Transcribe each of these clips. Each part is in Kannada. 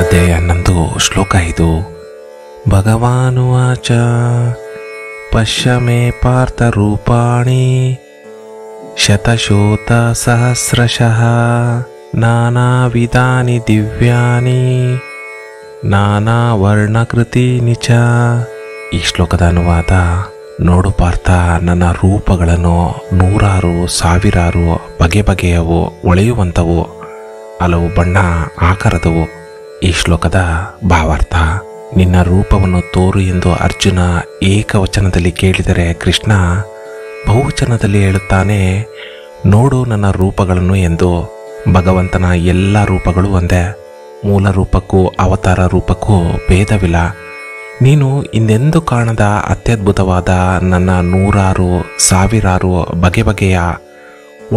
ಅಧ್ಯಾಯ 11 ಶ್ಲೋಕ 5. ಭಗವಾನುವಾಚ ಪಶ್ಯ ಮೇ ಪಾರ್ಥ ರೂಪಾಣಿ ಶತಶೋತ ಸಹಸ್ರಶಃ ನಾನಾವಿಧಾನಿ ದಿವ್ಯಾನಿ ನಾನಾ ವರ್ಣಕೃತಿನಿ ಚ. ಈ ಶ್ಲೋಕದ ಅನುವಾದ: ನೋಡು ಪಾರ್ಥ, ನನ್ನ ರೂಪಗಳನ್ನು ನೂರಾರು ಸಾವಿರಾರು ಬಗೆ ಬಗೆಯವು, ಒಳೆಯುವಂಥವು, ಹಲವು ಬಣ್ಣ ಆಕಾರದವು. ಈ ಶ್ಲೋಕದ ಭಾವಾರ್ಥ: ನಿನ್ನ ರೂಪವನ್ನು ತೋರು ಎಂದು ಅರ್ಜುನ ಏಕವಚನದಲ್ಲಿ ಕೇಳಿದರೆ, ಕೃಷ್ಣ ಬಹುವಚನದಲ್ಲಿ ಹೇಳುತ್ತಾನೆ, ನೋಡು ನನ್ನ ರೂಪಗಳನ್ನು ಎಂದು. ಭಗವಂತನ ಎಲ್ಲ ರೂಪಗಳು ಒಂದೇ. ಮೂಲ ರೂಪಕ್ಕೂ ಅವತಾರ ರೂಪಕ್ಕೂ ಭೇದವಿಲ್ಲ. ನೀನು ಹಿಂದೆಂದೂ ಕಾಣದ ಅತ್ಯದ್ಭುತವಾದ ನನ್ನ ನೂರಾರು ಸಾವಿರಾರು ಬಗೆ ಬಗೆಯ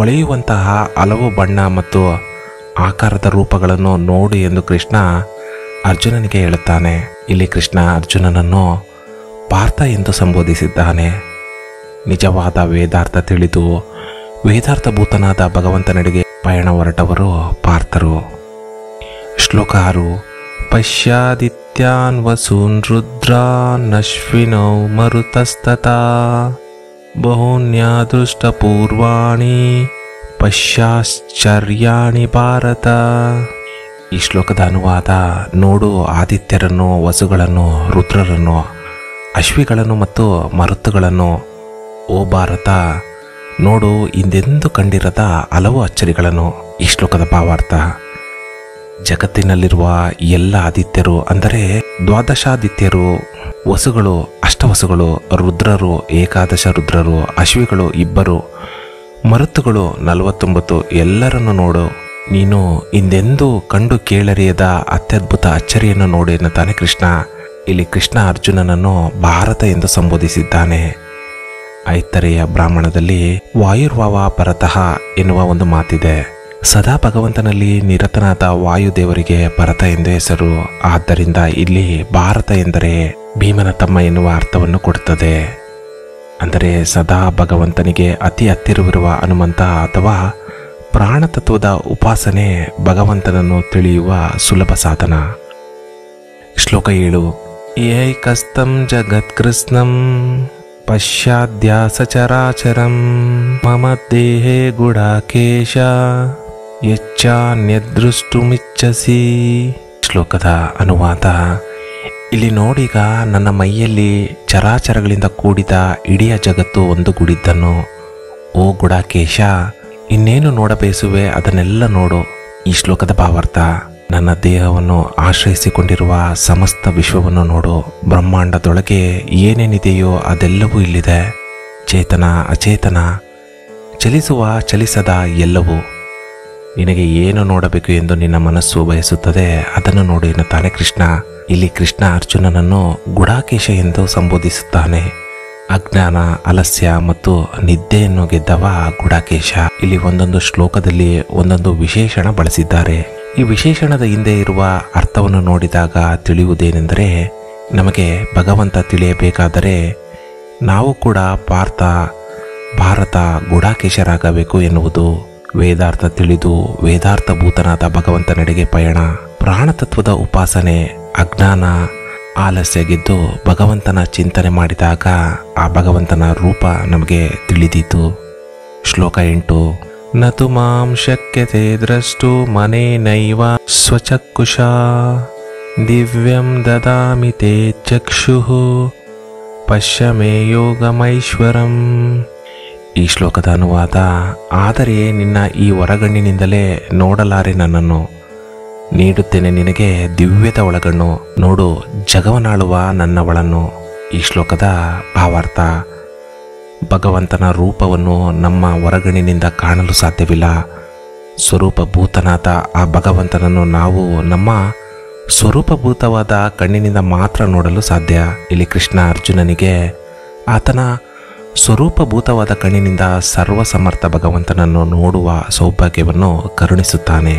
ಒಳೆಯುವಂತಹ ಹಲವು ಬಣ್ಣ ಮತ್ತು ಆಕಾರದ ರೂಪಗಳನ್ನು ನೋಡು ಎಂದು ಕೃಷ್ಣ ಅರ್ಜುನನಿಗೆ ಹೇಳುತ್ತಾನೆ. ಇಲ್ಲಿ ಕೃಷ್ಣ ಅರ್ಜುನನನ್ನು ಪಾರ್ಥ ಎಂದು ಸಂಬೋಧಿಸಿದ್ದಾನೆ. ನಿಜವಾದ ವೇದಾರ್ಥ ತಿಳಿದು ವೇದಾರ್ಥಭೂತನಾದ ಭಗವಂತನೆಡೆಗೆ ಪಯಣ ಹೊರಟವರು ಪಾರ್ಥರು. ಶ್ಲೋಕ 6. ಪಶ್ಯಾದಿತ್ಯಾನ್ ವಸೂನ್ ರುದ್ರಾನ್ ಅಶ್ವಿನೌ ಮರುತಸ್ತತಾ ಬಹೂನ್ಯಾದೃಷ್ಟಪೂರ್ವಾಣಿ ಪಶ್ಯಾಶ್ಚರ್ಯಾಣಿ ಭಾರತ. ಈ ಶ್ಲೋಕದ ಅನುವಾದ: ನೋಡು ಆದಿತ್ಯರನ್ನು, ವಸುಗಳನ್ನು, ರುದ್ರರನ್ನು, ಅಶ್ವಿಗಳನ್ನು ಮತ್ತು ಮರುತ್ತುಗಳನ್ನು. ಓ ಭಾರತ, ನೋಡು ಹಿಂದೆಂದೂ ಕಂಡಿರದ ಹಲವು ಅಚ್ಚರಿಗಳನ್ನು. ಈ ಶ್ಲೋಕದ ಭಾವಾರ್ಥ: ಜಗತ್ತಿನಲ್ಲಿರುವ ಎಲ್ಲ ಆದಿತ್ಯರು, ಅಂದರೆ ದ್ವಾದಶಾದಿತ್ಯರು, ವಸುಗಳು, ಅಷ್ಟವಸುಗಳು, ರುದ್ರರು, ಏಕಾದಶ ರುದ್ರರು, ಅಶ್ವಿಗಳು 2, ಮರುತ್ತುಗಳು 49, ಎಲ್ಲರನ್ನು ನೋಡು. ನೀನು ಹಿಂದೆಂದೂ ಕಂಡು ಕೇಳರಿಯದ ಅತ್ಯದ್ಭುತ ಅಚ್ಚರಿಯನ್ನು ನೋಡು ಎನ್ನುತ್ತಾನೆ ಕೃಷ್ಣ. ಇಲ್ಲಿ ಕೃಷ್ಣ ಅರ್ಜುನನನ್ನು ಭಾರತ ಎಂದು ಸಂಬೋಧಿಸಿದ್ದಾನೆ. ಐತರೇಯ ಬ್ರಾಹ್ಮಣದಲ್ಲಿ ವಾಯುರ್ವಾವ ಪರತಃ ಎನ್ನುವ ಒಂದು ಮಾತಿದೆ. ಸದಾ ಭಗವಂತನಲ್ಲಿ ನಿರತನಾದ ವಾಯುದೇವರಿಗೆ ಭರತ ಎಂದು ಹೆಸರು. ಆದ್ದರಿಂದ ಇಲ್ಲಿ ಭಾರತ ಎಂದರೆ ಭೀಮನ ತಮ್ಮ ಎನ್ನುವ ಅರ್ಥವನ್ನು ಕೊಡುತ್ತದೆ. ಅಂದರೆ ಸದಾ ಭಗವಂತನಿಗೆ ಅತಿ ಹತ್ತಿರವಿರುವ ಹನುಮಂತ ಅಥವಾ ಪ್ರಾಣತತ್ವದ ಉಪಾಸನೆ ಭಗವಂತನನ್ನು ತಿಳಿಯುವ ಸುಲಭ ಸಾಧನ. ಶ್ಲೋಕ 7. ಏಕಸ್ತಂ ಜಗತ್ಕೃಷ್ಣಂ ಪಶ್ಚಾದ್ಯಾಸ ಚರಾಚರಂ ಮಮ ದೇಹೇ ಗುಡಾಕೇಶ ಯಚ್ಚಾನ್ಯದೃಷ್ಟುಮಿಚ್ಛಸಿ. ಶ್ಲೋಕದ ಅನುವಾದ: ಇಲ್ಲಿ ನೋಡೀಗ ನನ್ನ ಮೈಯಲ್ಲಿ ಚರಾಚರಗಳಿಂದ ಕೂಡಿದ ಇಡೀ ಜಗತ್ತು ಒಂದುಗೂಡಿದ್ದನ್ನು. ಓ ಗುಡಾಕೇಶ, ಇನ್ನೇನು ನೋಡಬಯಸುವೆ ಅದನ್ನೆಲ್ಲ ನೋಡು. ಈ ಶ್ಲೋಕದ ಭಾವಾರ್ಥ: ನನ್ನ ದೇಹವನ್ನು ಆಶ್ರಯಿಸಿಕೊಂಡಿರುವ ಸಮಸ್ತ ವಿಶ್ವವನ್ನು ನೋಡು. ಬ್ರಹ್ಮಾಂಡದೊಳಗೆ ಏನೇನಿದೆಯೋ ಅದೆಲ್ಲವೂ ಇಲ್ಲಿದೆ. ಚೇತನ, ಅಚೇತನ, ಚಲಿಸುವ, ಚಲಿಸದ ಎಲ್ಲವೂ. ನಿನಗೆ ಏನು ನೋಡಬೇಕು ಎಂದು ನಿನ್ನ ಮನಸ್ಸು ಬಯಸುತ್ತದೆ ಅದನ್ನು ನೋಡು ಎನ್ನುತ್ತಾನೆ ಕೃಷ್ಣ. ಇಲ್ಲಿ ಕೃಷ್ಣ ಅರ್ಜುನನನ್ನು ಗುಡಾಕೇಶ ಎಂದು ಸಂಬೋಧಿಸುತ್ತಾನೆ. ಅಜ್ಞಾನ, ಆಲಸ್ಯ ಮತ್ತು ನಿದ್ದೆಯನ್ನು ಗೆದ್ದವ ಗುಡಾಕೇಶ. ಇಲ್ಲಿ ಒಂದೊಂದು ಶ್ಲೋಕದಲ್ಲಿ ಒಂದೊಂದು ವಿಶೇಷಣ ಬಳಸಿದ್ದಾರೆ. ಈ ವಿಶೇಷಣದ ಹಿಂದೆ ಇರುವ ಅರ್ಥವನ್ನು ನೋಡಿದಾಗ ತಿಳಿಯುವುದೇನೆಂದರೆ, ನಮಗೆ ಭಗವಂತ ತಿಳಿಯಬೇಕಾದರೆ ನಾವು ಕೂಡ ಪಾರ್ಥ, ಭಾರತ, ಗುಡಾಕೇಶರಾಗಬೇಕು ಎನ್ನುವುದು. ವೇದಾರ್ಥ ತಿಳಿದು ವೇದಾರ್ಥಭೂತನಾದ ಭಗವಂತನೆಡೆಗೆ ಪಯಣ. ಪ್ರಾಣತತ್ವದ ಉಪಾಸನೆ. ಅಜ್ಞಾನ, ಆಲಸ್ಯ ಗೆದ್ದು ಭಗವಂತನ ಚಿಂತನೆ ಮಾಡಿದಾಗ ಆ ಭಗವಂತನ ರೂಪ ನಮಗೆ ತಿಳಿದೀತು. ಶ್ಲೋಕ 8. ನತು ಮಾಂ ಶಕ್ಯತೆ ದ್ರಷ್ಟು ಮನೇನೈವ ಸ್ವಚಕ್ಷುಷ ದಿವ್ಯಂ ದದಾಮಿ ತೇ ಚಕ್ಷುಃ ಪಶ್ಯ ಮೇ ಯೋಗಮೈಶ್ವರಂ. ಈ ಶ್ಲೋಕದ ಅನುವಾದ: ಆದರೆ ನಿನ್ನ ಈ ಹೊರಗಣ್ಣಿನಿಂದಲೇ ನೋಡಲಾರೆ ನನ್ನನ್ನು. ನೀಡುತ್ತೇನೆ ನಿನಗೆ ದಿವ್ಯದ ಒಳಗಣ್ಣು. ನೋಡು ಜಗವನಾಳುವ ನನ್ನವಳನ್ನು. ಈ ಶ್ಲೋಕದ ಭಾವಾರ್ಥ: ಭಗವಂತನ ರೂಪವನ್ನು ನಮ್ಮ ಹೊರಗಣ್ಣಿನಿಂದ ಕಾಣಲು ಸಾಧ್ಯವಿಲ್ಲ. ಸ್ವರೂಪಭೂತನಾದ ಆ ಭಗವಂತನನ್ನು ನಾವು ನಮ್ಮ ಸ್ವರೂಪಭೂತವಾದ ಕಣ್ಣಿನಿಂದ ಮಾತ್ರ ನೋಡಲು ಸಾಧ್ಯ. ಇಲ್ಲಿ ಕೃಷ್ಣ ಅರ್ಜುನನಿಗೆ ಆತನ ಸ್ವರೂಪಭೂತವಾದ ಕಣ್ಣಿನಿಂದ ಸರ್ವಸಮರ್ಥ ಭಗವಂತನನ್ನು ನೋಡುವ ಸೌಭಾಗ್ಯವನ್ನು ಕರುಣಿಸುತ್ತಾನೆ.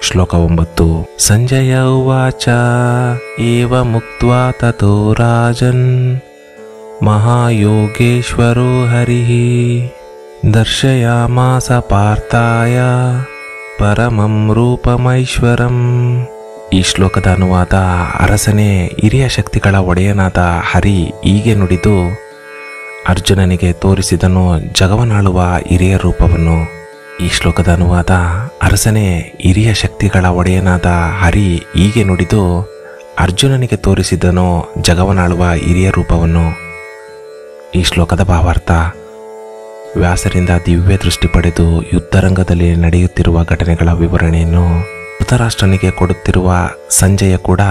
ಶ್ಲೋಕ 9. ಸಂಜಯ ಉವಾಚ ಏವ ಮುಕ್ತ್ವಾ ತತೋ ರಾಜನ್ ಮಹಾಯೋಗೇಶ್ವರೋ ಹರಿಃ ದರ್ಶಯಾಮಾಸ ಪಾರ್ಥಾಯ ಪರಮಂ ರೂಪಮೈಶ್ವರಂ. ಈ ಶ್ಲೋಕದ ಅನುವಾದ: ಅರಸನೇ, ಹಿರಿಯ ಶಕ್ತಿಗಳ ಒಡೆಯನಾದ ಹರಿ ಹೀಗೆ ನುಡಿದು ಅರ್ಜುನನಿಗೆ ತೋರಿಸಿದನು ಜಗವನಾಳುವ ಹಿರಿಯ ರೂಪವನ್ನು. ಈ ಶ್ಲೋಕದ ಅನುವಾದ: ಅರಸನೇ, ಹಿರಿಯ ಶಕ್ತಿಗಳ ಒಡೆಯನಾದ ಹರಿ ಹೀಗೆ ನುಡಿದು ಅರ್ಜುನನಿಗೆ ತೋರಿಸಿದನು ಜಗವನಾಳುವ ಹಿರಿಯ ರೂಪವನ್ನು. ಈ ಶ್ಲೋಕದ ಭಾವಾರ್ಥ: ವ್ಯಾಸರಿಂದ ದಿವ್ಯ ದೃಷ್ಟಿ ಪಡೆದು ಯುದ್ಧರಂಗದಲ್ಲಿ ನಡೆಯುತ್ತಿರುವ ಘಟನೆಗಳ ವಿವರಣೆಯನ್ನು ಧೃತರಾಷ್ಟ್ರನಿಗೆ ಕೊಡುತ್ತಿರುವ ಸಂಜಯ ಕೂಡ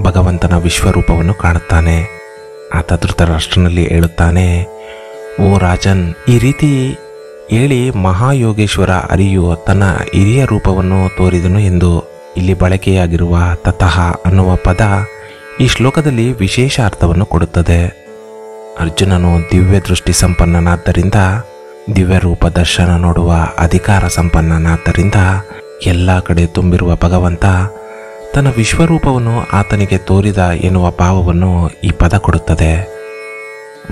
ಭಗವಂತನ ವಿಶ್ವರೂಪವನ್ನು ಕಾಣುತ್ತಾನೆ. ಆತ ಧೃತರಾಷ್ಟ್ರನಲ್ಲಿ ಹೇಳುತ್ತಾನೆ: ಓ ರಾಜನ್, ಈ ರೀತಿ ಹೇಳಿ ಮಹಾಯೋಗೇಶ್ವರ ಹರಿಯು ತನ್ನ ಹಿರಿಯ ರೂಪವನ್ನು ತೋರಿದನು ಎಂದು. ಇಲ್ಲಿ ಬಳಕೆಯಾಗಿರುವ ತತಃ ಅನ್ನುವ ಪದ ಈ ಶ್ಲೋಕದಲ್ಲಿ ವಿಶೇಷ ಅರ್ಥವನ್ನು ಕೊಡುತ್ತದೆ. ಅರ್ಜುನನು ದಿವ್ಯ ದೃಷ್ಟಿ ಸಂಪನ್ನನಾದ್ದರಿಂದ, ದಿವ್ಯ ರೂಪ ದರ್ಶನ ನೋಡುವ ಅಧಿಕಾರ ಸಂಪನ್ನನಾದ್ದರಿಂದ ಎಲ್ಲ ಕಡೆ ತುಂಬಿರುವ ಭಗವಂತ ತನ್ನ ವಿಶ್ವರೂಪವನ್ನು ಆತನಿಗೆ ತೋರಿದ ಎನ್ನುವ ಭಾವವನ್ನು ಈ ಪದ ಕೊಡುತ್ತದೆ.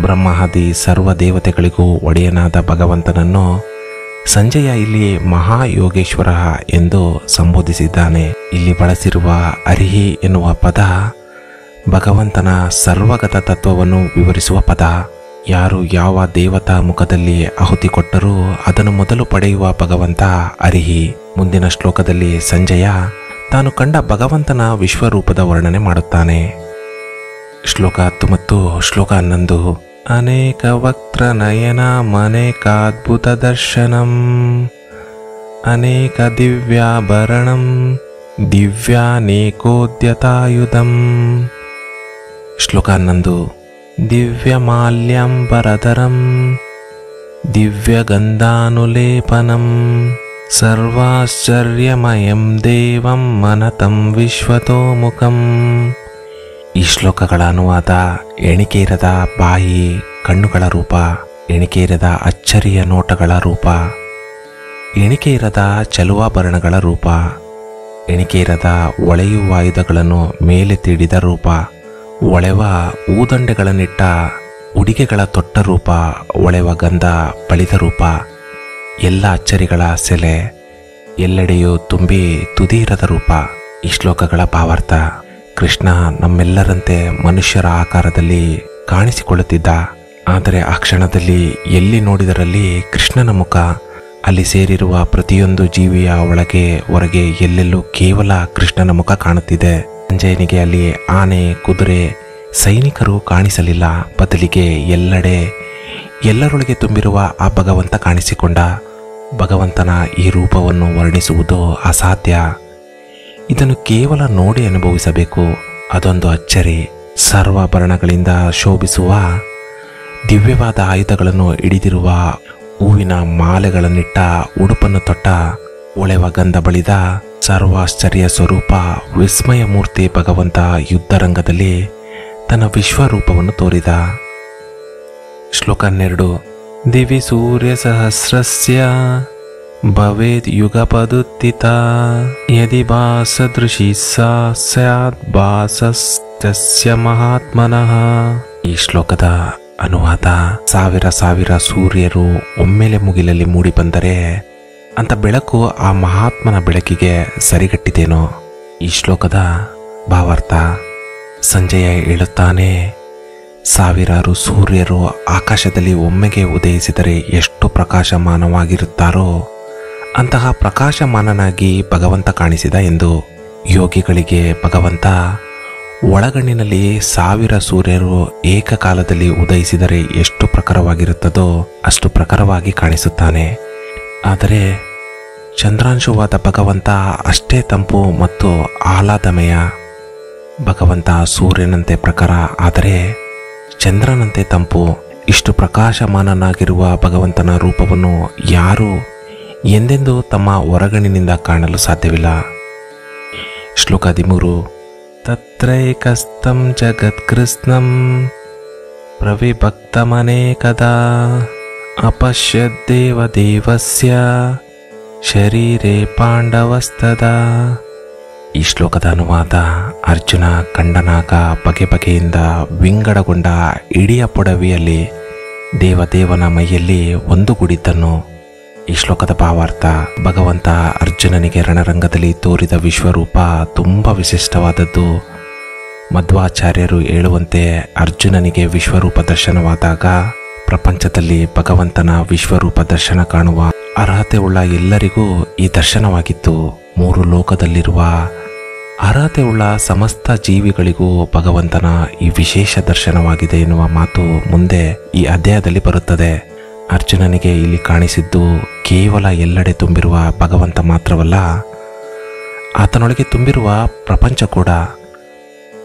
ಬ್ರಹ್ಮಾದಿ ಸರ್ವ ದೇವತೆಗಳಿಗೂ ಒಡೆಯನಾದ ಭಗವಂತನನ್ನು ಸಂಜಯ ಇಲ್ಲಿ ಮಹಾಯೋಗೇಶ್ವರ ಎಂದು ಸಂಬೋಧಿಸಿದ್ದಾನೆ. ಇಲ್ಲಿ ಬಳಸಿರುವ ಅರಿಹಿ ಎನ್ನುವ ಪದ ಭಗವಂತನ ಸರ್ವಗತ ತತ್ವವನ್ನು ವಿವರಿಸುವ ಪದ. ಯಾರು ಯಾವ ದೇವತಾ ಮುಖದಲ್ಲಿ ಆಹುತಿ ಕೊಟ್ಟರೂ ಅದನ್ನು ಮೊದಲು ಪಡೆಯುವ ಭಗವಂತ ಅರಿಹಿ. ಮುಂದಿನ ಶ್ಲೋಕದಲ್ಲಿ ಸಂಜಯ ತಾನು ಕಂಡ ಭಗವಂತನ ವಿಶ್ವರೂಪದ ವರ್ಣನೆ ಮಾಡುತ್ತಾನೆ. ಶ್ಲೋಕ 10 ಮತ್ತು ಶ್ಲೋಕ 11. ಅನೇಕ ವಕ್ತ್ರ ನಯನಂ ಅನೇಕಾದ್ಭುತ ದರ್ಶನಂ ಅನೇಕ ದಿವ್ಯಾಭರಣಂ ದಿವ್ಯಾನೇಕೋದ್ಯತಾಯುಧಂ. ಶ್ಲೋಕ 11. ದಿವ್ಯಮಾಲ್ಯಾಂಬರಧರಂ ದಿವ್ಯಗಂಧಾನುಲೇಪನಂ ಸರ್ವಾಶ್ಚರ್ಯಮಯಂ ದೇವಂ ಮನತಂ ವಿಶ್ವತೋಮುಖಂ. ಈ ಶ್ಲೋಕಗಳ ಅನುವಾದ: ಎಣಿಕೆ ಇರದ ಬಾಯಿ ಕಣ್ಣುಗಳ ರೂಪ, ಎಣಿಕೆ ಇರದ ಅಚ್ಚರಿಯ ನೋಟಗಳ ರೂಪ, ಎಣಿಕೆ ಇರದ ಚಲುವಾಭರಣಗಳ ರೂಪ, ಎಣಿಕೆ ಇರದ ಒಳೆಯುವ ಆಯುಧಗಳನ್ನು ಮೇಲೆ ತೀಡಿದ ರೂಪ, ಒಳೆವ ಊದಂಡೆಗಳನ್ನಿಟ್ಟ ಉಡಿಗೆಗಳ ತೊಟ್ಟ ರೂಪ, ಒಳೆವ ಗಂಧ ಬಳಿದ ರೂಪ, ಎಲ್ಲ ಅಚ್ಚರಿಗಳ ಸೆಲೆ, ಎಲ್ಲೆಡೆಯೂ ತುಂಬಿ ತುದಿಯಿರದ ರೂಪ. ಈ ಶ್ಲೋಕಗಳ ಭಾವಾರ್ಥ: ಕೃಷ್ಣ ನಮ್ಮೆಲ್ಲರಂತೆ ಮನುಷ್ಯರ ಆಕಾರದಲ್ಲಿ ಕಾಣಿಸಿಕೊಳ್ಳುತ್ತಿದ್ದ. ಆದರೆ ಆ ಕ್ಷಣದಲ್ಲಿ ಎಲ್ಲಿ ನೋಡಿದರಲ್ಲಿ ಕೃಷ್ಣನ ಮುಖ. ಅಲ್ಲಿ ಸೇರಿರುವ ಪ್ರತಿಯೊಂದು ಜೀವಿಯ ಒಳಗೆ ಹೊರಗೆ ಎಲ್ಲೆಲ್ಲೂ ಕೇವಲ ಕೃಷ್ಣನ ಮುಖ ಕಾಣುತ್ತಿದೆ. ಸಂಜಯನಿಗೆ ಅಲ್ಲಿ ಆನೆ, ಕುದುರೆ, ಸೈನಿಕರು ಕಾಣಿಸಲಿಲ್ಲ. ಬದಲಿಗೆ ಎಲ್ಲೆಡೆ ಎಲ್ಲರೊಳಗೆ ತುಂಬಿರುವ ಆ ಭಗವಂತ ಕಾಣಿಸಿಕೊಂಡ. ಭಗವಂತನ ಈ ರೂಪವನ್ನು ವರ್ಣಿಸುವುದು ಅಸಾಧ್ಯ. ಇದನ್ನು ಕೇವಲ ನೋಡಿ ಅನುಭವಿಸಬೇಕು. ಅದೊಂದು ಅಚ್ಚರಿ. ಸರ್ವಾಭರಣಗಳಿಂದ ಶೋಭಿಸುವ ದಿವ್ಯವಾದ ಆಯುಧಗಳನ್ನು ಹಿಡಿದಿರುವ, ಹೂವಿನ ಮಾಲೆಗಳನ್ನಿಟ್ಟ ಉಡುಪನ್ನು ತೊಟ್ಟ, ಒಳೆವ ಗಂಧ ಬಳಿದ ಸರ್ವಾಶ್ಚರ್ಯ ಸ್ವರೂಪ ವಿಸ್ಮಯ ಮೂರ್ತಿ ಭಗವಂತ ಯುದ್ಧರಂಗದಲ್ಲಿ ತನ್ನ ವಿಶ್ವರೂಪವನ್ನು ತೋರಿದ. ಶ್ಲೋಕ 12. ದಿವಿ ಸೂರ್ಯ ಸಹಸ್ರಸ್ಯ ಭವೇದ್ ಯುಗಪದುತ್ತಿತ ಯದಿ ಭಾಸದೃಶಿ ಸಾ ಸ್ಯಾದ್ ಭಾಸಸ್ತಸ್ಯ ಮಹಾತ್ಮನಃ. ಈ ಶ್ಲೋಕದ ಅನುವಾದ: ಸಾವಿರ ಸೂರ್ಯರು ಒಮ್ಮೆಲೆ ಮುಗಿಲಲ್ಲಿ ಮೂಡಿ ಬಂದರೆ ಅಂತ ಬೆಳಕು ಆ ಮಹಾತ್ಮನ ಬೆಳಕಿಗೆ ಸರಿಗಟ್ಟಿದೇನೋ. ಈ ಶ್ಲೋಕದ ಭಾವಾರ್ಥ: ಸಂಜಯ ಹೇಳುತ್ತಾನೆ, ಸಾವಿರಾರು ಸೂರ್ಯರು ಆಕಾಶದಲ್ಲಿ ಒಮ್ಮೆಗೆ ಉದಯಿಸಿದರೆ ಎಷ್ಟು ಪ್ರಕಾಶಮಾನವಾಗಿರುತ್ತಾರೋ ಅಂತಹ ಪ್ರಕಾಶಮಾನನಾಗಿ ಭಗವಂತ ಕಾಣಿಸಿದ ಎಂದು. ಯೋಗಿಗಳಿಗೆ ಭಗವಂತ ಒಳಗಣ್ಣಿನಲ್ಲಿ 1000 ಸೂರ್ಯರು ಏಕಕಾಲದಲ್ಲಿ ಉದಯಿಸಿದರೆ ಎಷ್ಟು ಪ್ರಖರವಾಗಿರುತ್ತದೋ ಅಷ್ಟು ಪ್ರಖರವಾಗಿ ಕಾಣಿಸುತ್ತಾನೆ. ಆದರೆ ಚಂದ್ರಾಂಶುವಾದ ಭಗವಂತ ಅಷ್ಟೇ ತಂಪು ಮತ್ತು ಆಹ್ಲಾದಮಯ. ಭಗವಂತ ಸೂರ್ಯನಂತೆ ಪ್ರಖರ, ಆದರೆ ಚಂದ್ರನಂತೆ ತಂಪು. ಇಷ್ಟು ಪ್ರಕಾಶಮಾನನಾಗಿರುವ ಭಗವಂತನ ರೂಪವನ್ನು ಯಾರೂ ಎಂದೆಂದೂ ತಮ್ಮ ಹೊರಗಣ್ಣಿನಿಂದ ಕಾಣಲು ಸಾಧ್ಯವಿಲ್ಲ. ಶ್ಲೋಕ 13. ತತ್ರೈಕಸ್ತಂ ಜಗತ್ಕೃತ್ಸ್ನಂ ಪ್ರವಿಭಕ್ತಮನೇಕದಾ ಅಪಶ್ಯದ್ದೇವದೇವಸ್ಯ ಶರೀರೇ ಪಾಂಡವಸ್ತದಾ. ಈ ಶ್ಲೋಕದ ಅನುವಾದ: ಅರ್ಜುನ ಕಂಡನಾಗ ಬಗೆ ಬಗೆಯಿಂದ ವಿಂಗಡಗೊಂಡ ಇಡೀ ಪೊಡವಿಯಲ್ಲಿ ದೇವದೇವನ ಮೈಯಲ್ಲಿ ಒಂದುಗೂಡಿದ್ದನು. ಈ ಶ್ಲೋಕದ ಭಾವಾರ್ಥ: ಭಗವಂತ ಅರ್ಜುನನಿಗೆ ರಣರಂಗದಲ್ಲಿ ತೋರಿದ ವಿಶ್ವರೂಪ ತುಂಬ ವಿಶಿಷ್ಟವಾದದ್ದು. ಮಧ್ವಾಚಾರ್ಯರು ಹೇಳುವಂತೆ ಅರ್ಜುನನಿಗೆ ವಿಶ್ವರೂಪ ದರ್ಶನವಾದಾಗ ಪ್ರಪಂಚದಲ್ಲಿ ಭಗವಂತನ ವಿಶ್ವರೂಪ ದರ್ಶನ ಕಾಣುವ ಅರ್ಹತೆ ಉಳ್ಳ ಎಲ್ಲರಿಗೂ ಈ ದರ್ಶನವಾಗಿತ್ತು. 3 ಲೋಕದಲ್ಲಿರುವ ಅರ್ಹತೆ ಉಳ್ಳ ಸಮಸ್ತ ಜೀವಿಗಳಿಗೂ ಭಗವಂತನ ಈ ವಿಶೇಷ ದರ್ಶನವಾಗಿದೆ ಎನ್ನುವ ಮಾತು ಮುಂದೆ ಈ ಅಧ್ಯಾಯದಲ್ಲಿ ಬರುತ್ತದೆ. ಅರ್ಜುನನಿಗೆ ಇಲ್ಲಿ ಕಾಣಿಸಿದ್ದು ಕೇವಲ ಎಲ್ಲೆಡೆ ತುಂಬಿರುವ ಭಗವಂತ ಮಾತ್ರವಲ್ಲ, ಆತನೊಳಗೆ ತುಂಬಿರುವ ಪ್ರಪಂಚ ಕೂಡ.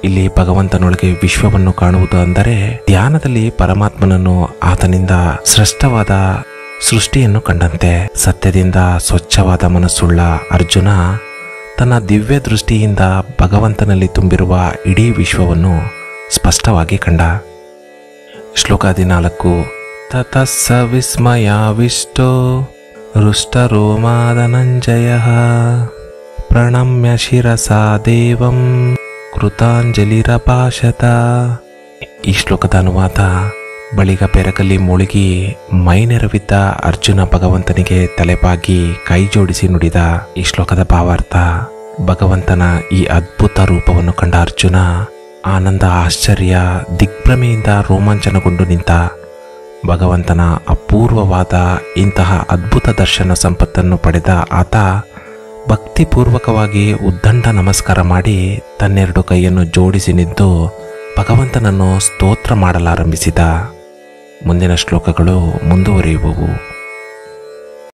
ಇಲ್ಲಿ ಭಗವಂತನೊಳಗೆ ವಿಶ್ವವನ್ನು ಕಾಣುವುದು ಅಂದರೆ ಧ್ಯಾನದಲ್ಲಿ ಪರಮಾತ್ಮನನ್ನು, ಆತನಿಂದ ಸೃಷ್ಟವಾದ ಸೃಷ್ಟಿಯನ್ನು ಕಂಡಂತೆ. ಸತ್ಯದಿಂದ ಸ್ವಚ್ಛವಾದ ಮನಸ್ಸುಳ್ಳ ಅರ್ಜುನ ತನ್ನ ದಿವ್ಯ ದೃಷ್ಟಿಯಿಂದ ಭಗವಂತನಲ್ಲಿ ತುಂಬಿರುವ ಇಡೀ ವಿಶ್ವವನ್ನು ಸ್ಪಷ್ಟವಾಗಿ ಕಂಡ. ಶ್ಲೋಕ 14. ತತಃ ಸ ವಿಸ್ಮಯಾವಿಷ್ಟೋ ಹೃಷ್ಟರೋಮಾಧನಂಜಯಃ ಪ್ರಣಮ್ಯ ಶಿರಸಾ ದೇವಂ ಕೃತಾಂಜಲಿರಭಾಷತ. ಈ ಶ್ಲೋಕದ ಅನುವಾದ: ಬಳಿಗ ಬೆರಗಲ್ಲಿ ಮುಳುಗಿ ಮೈನೆರವಿದ್ದ ಅರ್ಜುನ ಭಗವಂತನಿಗೆ ತಲೆಬಾಗಿ ಕೈ ಜೋಡಿಸಿ ನುಡಿದ. ಈ ಶ್ಲೋಕದ ಭಾವಾರ್ಥ: ಭಗವಂತನ ಈ ಅದ್ಭುತ ರೂಪವನ್ನು ಕಂಡ ಅರ್ಜುನ ಆನಂದ, ಆಶ್ಚರ್ಯ, ದಿಗ್ಭ್ರಮೆಯಿಂದ ರೋಮಾಂಚನಗೊಂಡು ನಿಂತ. ಭಗವಂತನ ಅಪೂರ್ವವಾದ ಇಂತಹ ಅದ್ಭುತ ದರ್ಶನ ಸಂಪತ್ತನ್ನು ಪಡೆದ ಆತ ಭಕ್ತಿಪೂರ್ವಕವಾಗಿ ಉದ್ದಂಡ ನಮಸ್ಕಾರ ಮಾಡಿ ತನ್ನೆರಡು ಕೈಯನ್ನು ಜೋಡಿಸಿ ನಿಂತು ಭಗವಂತನನ್ನು ಸ್ತೋತ್ರ ಮಾಡಲಾರಂಭಿಸಿದ. ಮುಂದಿನ ಶ್ಲೋಕಗಳು ಮುಂದುವರಿಯುವವು.